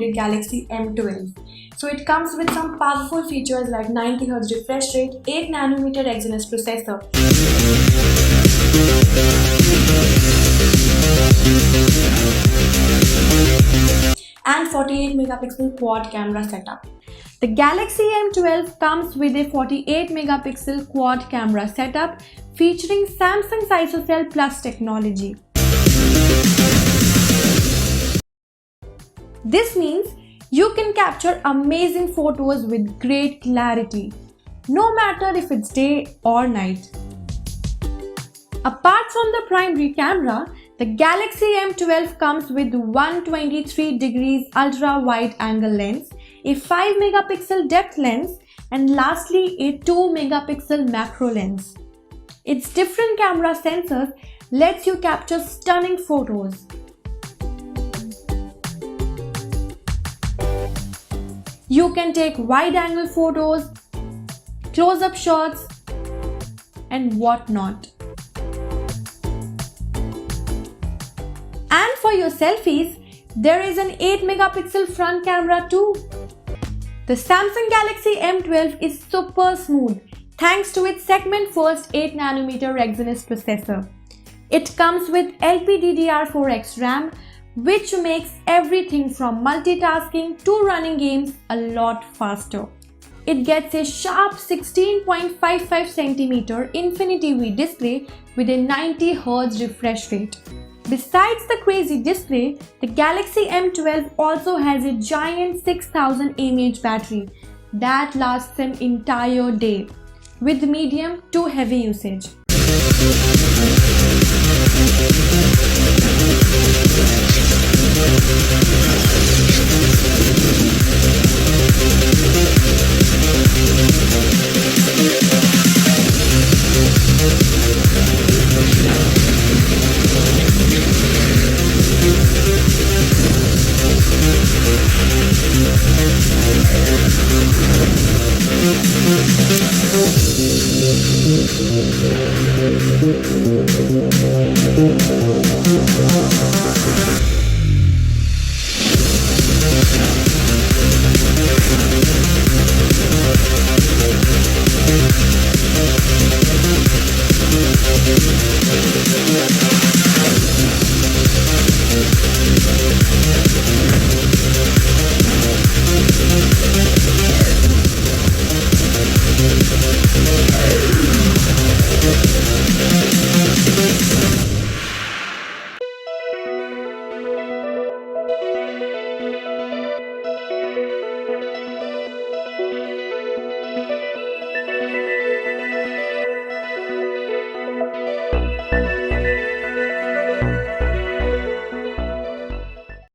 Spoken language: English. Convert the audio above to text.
upgraded Galaxy M12. So it comes with some powerful features like 90Hz refresh rate, 8nm Exynos processor, and 48 megapixel quad camera setup. The Galaxy M12 comes with a 48 megapixel quad camera setup featuring Samsung's ISOCELL Plus technology. This means you can capture amazing photos with great clarity, no matter if it's day or night. Apart from the primary camera, the Galaxy M12 comes with 123 degrees ultra-wide angle lens, a 5 megapixel depth lens, and lastly a 2 megapixel macro lens. Its different camera sensors lets you capture stunning photos. You can take wide-angle photos, close-up shots, and whatnot. And for your selfies, there is an 8 megapixel front camera too. The Samsung Galaxy M12 is super smooth thanks to its segment-first 8nm Exynos processor. It comes with LPDDR4X RAM, which makes everything from multitasking to running games a lot faster. It gets a sharp 16.55cm Infinity V display with a 90Hz refresh rate. Besides the crazy display, the Galaxy M12 also has a giant 6000 mAh battery that lasts an entire day with medium to heavy usage.